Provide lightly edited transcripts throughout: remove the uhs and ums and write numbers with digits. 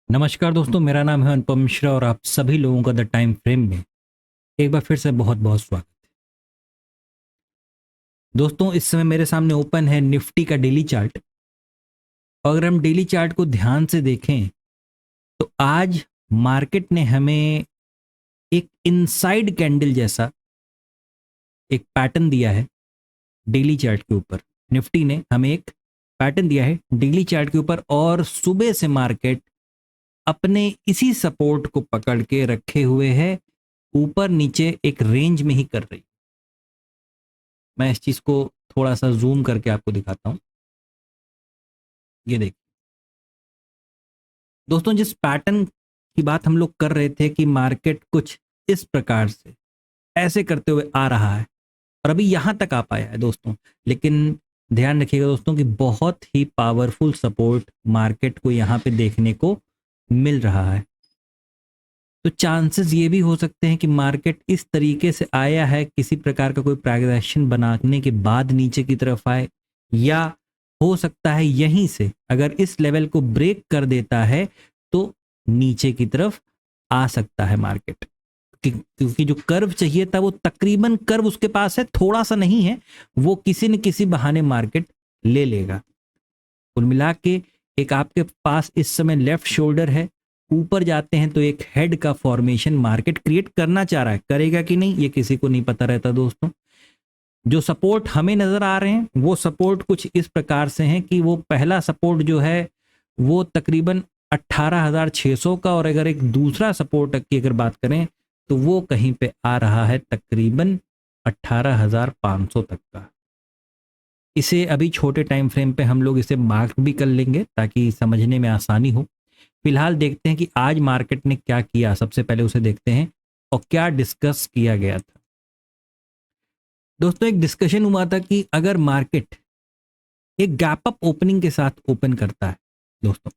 नमस्कार दोस्तों, मेरा नाम है अनुपम मिश्रा और आप सभी लोगों का द टाइम फ्रेम में एक बार फिर से बहुत बहुत स्वागत है। दोस्तों, इस समय मेरे सामने ओपन है निफ्टी का डेली चार्ट। और अगर हम डेली चार्ट को ध्यान से देखें तो आज मार्केट ने हमें एक इनसाइड कैंडल जैसा एक पैटर्न दिया है डेली चार्ट के ऊपर। निफ्टी ने हमें एक पैटर्न दिया है डेली चार्ट के ऊपर और सुबह से मार्केट अपने इसी सपोर्ट को पकड़ के रखे हुए है, ऊपर नीचे एक रेंज में ही कर रही। मैं इस चीज को थोड़ा सा जूम करके आपको दिखाता हूं। ये देखिए दोस्तों, जिस पैटर्न की बात हम लोग कर रहे थे कि मार्केट कुछ इस प्रकार से ऐसे करते हुए आ रहा है और अभी यहां तक आ पाया है दोस्तों। लेकिन ध्यान रखिएगा दोस्तों कि बहुत ही पावरफुल सपोर्ट मार्केट को यहां पे देखने को मिल रहा है। तो चांसेस ये भी हो सकते हैं कि मार्केट इस तरीके से आया है, किसी प्रकार का कोई प्राइजेशन बनाने के बाद नीचे की तरफ आए, या हो सकता है यहीं से अगर इस लेवल को ब्रेक कर देता है तो नीचे की तरफ आ सकता है मार्केट। क्योंकि जो कर्व चाहिए था वो तकरीबन कर्व उसके पास है, थोड़ा सा नहीं है, वो किसी न किसी बहाने मार्केट ले लेगा। कुल मिला के एक आपके पास इस समय लेफ्ट शोल्डर है, ऊपर जाते हैं तो एक हेड का फॉर्मेशन मार्केट क्रिएट करना चाह रहा है। करेगा कि नहीं ये किसी को नहीं पता रहता दोस्तों। जो सपोर्ट हमें नजर आ रहे हैं वो सपोर्ट कुछ इस प्रकार से हैं कि वो पहला सपोर्ट जो है वो तकरीबन 18,600 का, और अगर एक दूसरा सपोर्ट की अगर बात करें तो वो कहीं पे आ रहा है तकरीबन 18,500 तक का। इसे अभी छोटे टाइम फ्रेम पे हम लोग इसे मार्क भी कर लेंगे ताकि समझने में आसानी हो। फिलहाल देखते हैं कि आज मार्केट ने क्या किया, सबसे पहले उसे देखते हैं और क्या डिस्कस किया गया था। दोस्तों, एक डिस्कशन हुआ था कि अगर मार्केट एक गैप अप ओपनिंग के साथ ओपन करता है दोस्तों,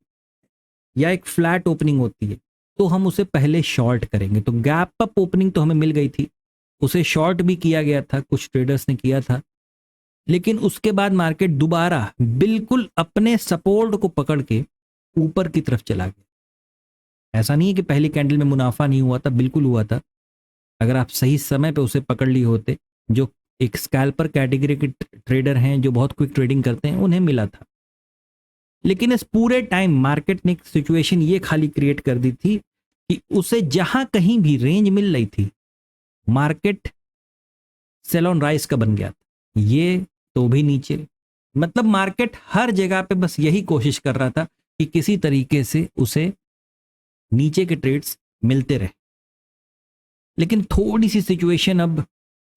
या एक फ्लैट ओपनिंग होती है, तो हम उसे पहले शॉर्ट करेंगे। तो गैप अप ओपनिंग तो हमें मिल गई थी, उसे शॉर्ट भी किया गया था, कुछ ट्रेडर्स ने किया था। लेकिन उसके बाद मार्केट दोबारा बिल्कुल अपने सपोर्ट को पकड़ के ऊपर की तरफ चला गया। ऐसा नहीं है कि पहली कैंडल में मुनाफा नहीं हुआ था, बिल्कुल हुआ था। अगर आप सही समय पे उसे पकड़ लिए होते, जो एक स्कैल्पर कैटेगरी के ट्रेडर हैं जो बहुत क्विक ट्रेडिंग करते हैं, उन्हें मिला था। लेकिन इस पूरे टाइम मार्केट ने एक सिचुएशन ये खाली क्रिएट कर दी थी कि उसे जहां कहीं भी रेंज मिल रही थी, मार्केट सेल ऑन राइज का बन गया था। ये तो भी नीचे, मतलब मार्केट हर जगह पे बस यही कोशिश कर रहा था कि किसी तरीके से उसे नीचे के ट्रेड्स मिलते रहे। लेकिन थोड़ी सी सिचुएशन अब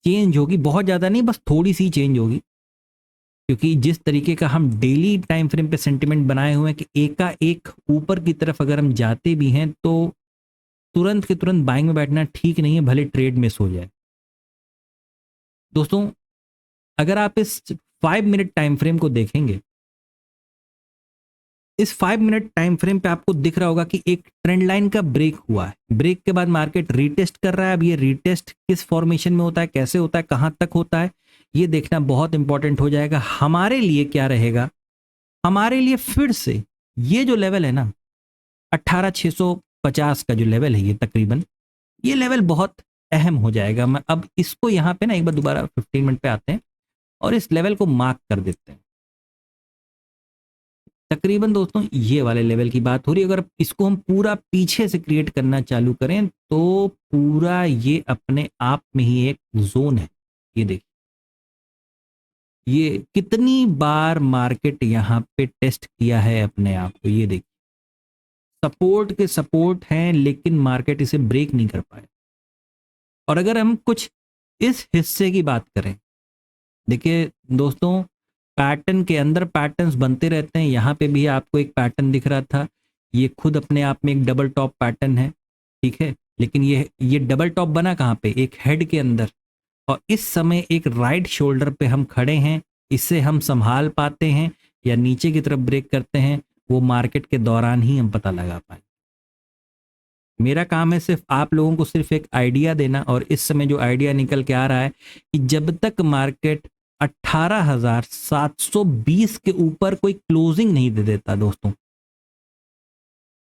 चेंज होगी, बहुत ज्यादा नहीं, बस थोड़ी सी चेंज होगी। क्योंकि जिस तरीके का हम डेली टाइम फ्रेम पे सेंटिमेंट बनाए हुए हैं कि एकाएक ऊपर की तरफ अगर हम जाते भी हैं तो तुरंत के तुरंत बाइंग में बैठना ठीक नहीं है, भले ट्रेड मिस हो जाए। दोस्तों, अगर आप इस 5 मिनट टाइम फ्रेम को देखेंगे, इस 5 मिनट टाइम फ्रेम पे आपको दिख रहा होगा कि एक ट्रेंड लाइन का ब्रेक हुआ है। ब्रेक के बाद मार्केट रीटेस्ट कर रहा है। अब ये रीटेस्ट किस फॉर्मेशन में होता है, कैसे होता है, कहां तक होता है, ये देखना बहुत इंपॉर्टेंट हो जाएगा। हमारे लिए क्या रहेगा, हमारे लिए फिर से ये जो लेवल है ना, 18,650 का जो लेवल है, ये तकरीबन ये लेवल बहुत अहम हो जाएगा। मैं अब इसको यहाँ पे ना एक बार दोबारा 15 मिनट पे आते हैं और इस लेवल को मार्क कर देते हैं। तकरीबन दोस्तों ये वाले लेवल की बात हो रही है। अगर इसको हम पूरा पीछे से क्रिएट करना चालू करें तो पूरा ये अपने आप में ही एक जोन है। ये देखिए, ये कितनी बार मार्केट यहाँ पे टेस्ट किया है अपने आप को। ये देखिए, सपोर्ट के सपोर्ट हैं लेकिन मार्केट इसे ब्रेक नहीं कर पाए। और अगर हम कुछ इस हिस्से की बात करें, देखिए दोस्तों, पैटर्न के अंदर पैटर्न्स बनते रहते हैं। यहाँ पे भी आपको एक पैटर्न दिख रहा था, ये खुद अपने आप में एक डबल टॉप पैटर्न है, ठीक है। लेकिन ये डबल टॉप बना कहाँ पे, एक हेड के अंदर। और इस समय एक राइट शोल्डर पे हम खड़े हैं, इससे हम संभाल पाते हैं या नीचे की तरफ ब्रेक करते हैं, वो मार्केट के दौरान ही हम पता लगा पाए। मेरा काम है सिर्फ आप लोगों को सिर्फ एक आइडिया देना, और इस समय जो आइडिया निकल के आ रहा है कि जब तक मार्केट 18,720 के ऊपर कोई क्लोजिंग नहीं दे देता दोस्तों,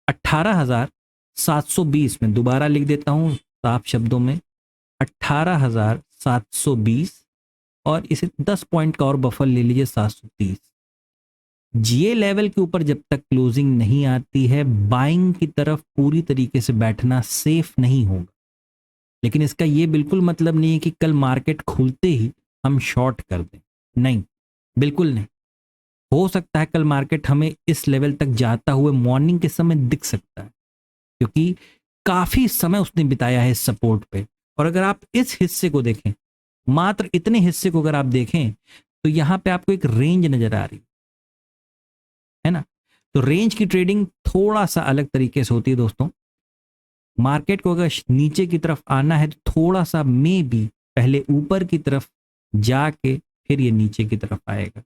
18,720 में, दोबारा लिख देता हूं साफ शब्दों में, 18,720, और इसे 10 पॉइंट का और बफर ले लीजिए 730। ये लेवल के ऊपर जब तक क्लोजिंग नहीं आती है, बाइंग की तरफ पूरी तरीके से बैठना सेफ नहीं होगा। लेकिन इसका ये बिल्कुल मतलब नहीं है कि कल मार्केट खुलते ही हम शॉर्ट कर दें, नहीं, बिल्कुल नहीं। हो सकता है कल मार्केट हमें इस लेवल तक जाता हुए मॉर्निंग के समय दिख सकता है, क्योंकि काफी समय उसने बिताया है इस सपोर्ट पे। और अगर आप इस हिस्से को देखें, मात्र इतने हिस्से को अगर आप देखें, तो यहां पे आपको एक रेंज नजर आ रही है ना। तो रेंज की ट्रेडिंग थोड़ा सा अलग तरीके से होती है दोस्तों। मार्केट को अगर नीचे की तरफ आना है तो थोड़ा सा मे भी पहले ऊपर की तरफ जाके फिर ये नीचे की तरफ आएगा।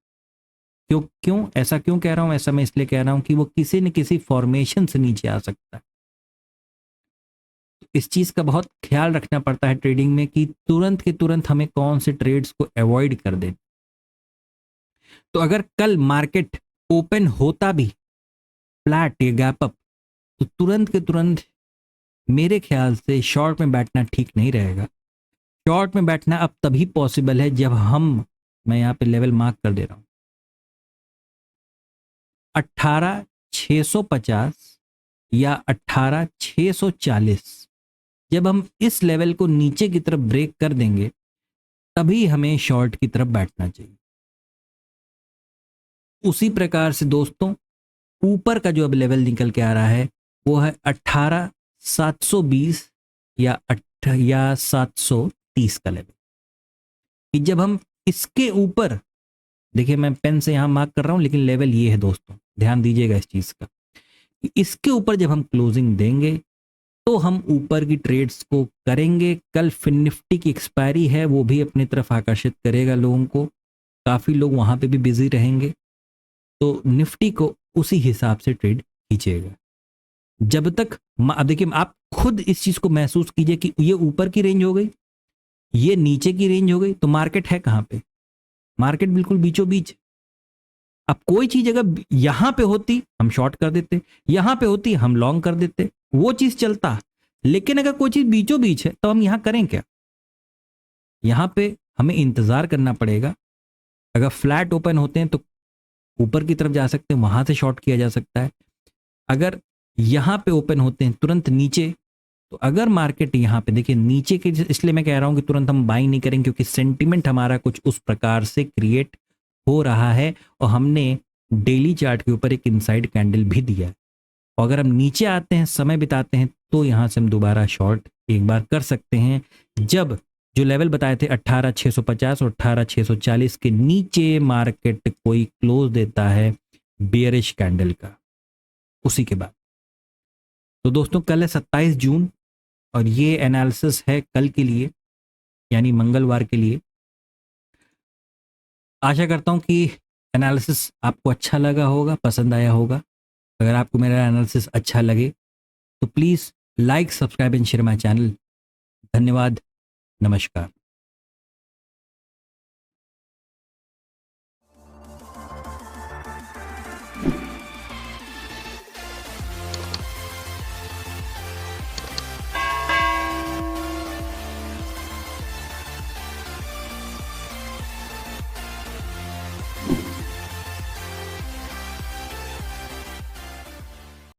क्यों क्यों ऐसा क्यों कह रहा हूं? ऐसा मैं इसलिए कह रहा हूं कि वो किसी न किसी फॉर्मेशन से नीचे आ सकता है। इस चीज का बहुत ख्याल रखना पड़ता है ट्रेडिंग में कि तुरंत के तुरंत हमें कौन से ट्रेड्स को अवॉइड कर दें। तो अगर कल मार्केट ओपन होता भी फ्लैट या गैप अप, तो तुरंत के तुरंत मेरे ख्याल से शॉर्ट में बैठना ठीक नहीं रहेगा। शॉर्ट में बैठना अब तभी पॉसिबल है जब मैं यहां पे लेवल मार्क कर दे रहा हूं, 18,650 या 18,640। जब हम इस लेवल को नीचे की तरफ ब्रेक कर देंगे, तभी हमें शॉर्ट की तरफ बैठना चाहिए। उसी प्रकार से दोस्तों, ऊपर का जो अब लेवल निकल के आ रहा है वो है 18,720 या 730 का लेवल। कि जब हम इसके ऊपर, देखिए मैं पेन से यहां मार्क कर रहा हूं, लेकिन लेवल ये है दोस्तों, ध्यान दीजिएगा इस चीज का। इसके ऊपर जब हम क्लोजिंग देंगे तो हम ऊपर की ट्रेड्स को करेंगे। कल फिन निफ्टी की एक्सपायरी है, वो भी अपनी तरफ आकर्षित करेगा लोगों को, काफी लोग वहां पे भी बिजी रहेंगे। तो निफ्टी को उसी हिसाब से ट्रेड कीजिएगा। जब तक अब देखिए, आप खुद इस चीज को महसूस कीजिए कि ये ऊपर की रेंज हो गई, ये नीचे की रेंज हो गई, तो मार्केट है कहां पे? मार्केट बिल्कुल बीचों बीच। अब कोई चीज अगर यहां पे होती हम शॉर्ट कर देते, यहां पे होती हम लॉन्ग कर देते, वो चीज चलता। लेकिन अगर कोई चीज बीचों बीच है तो हम यहां करें क्या? यहां पे हमें इंतजार करना पड़ेगा। अगर फ्लैट ओपन होते हैं तो ऊपर की तरफ जा सकते हैं, वहां से शॉर्ट किया जा सकता है। अगर यहां पे ओपन होते हैं तुरंत नीचे, तो अगर मार्केट यहां पे देखिए नीचे के, इसलिए मैं कह रहा हूं कि तुरंत हम बाइंग नहीं करेंगे, क्योंकि सेंटिमेंट हमारा कुछ उस प्रकार से क्रिएट हो रहा है और हमने डेली चार्ट के ऊपर एक इनसाइड कैंडल भी दिया है। और अगर हम नीचे आते हैं, समय बिताते हैं, तो यहां से हम दोबारा शॉर्ट एक बार कर सकते हैं, जब जो लेवल बताए थे 18,650 और 18,640 के नीचे मार्केट कोई क्लोज देता है बेयरिश कैंडल का, उसी के बाद। तो दोस्तों कल है 27 जून और ये एनालिसिस है कल के लिए, यानी मंगलवार के लिए। आशा करता हूं कि एनालिसिस आपको अच्छा लगा होगा, पसंद आया होगा। अगर आपको मेरा एनालिसिस अच्छा लगे तो please like, subscribe and share my channel. धन्यवाद, नमस्कार।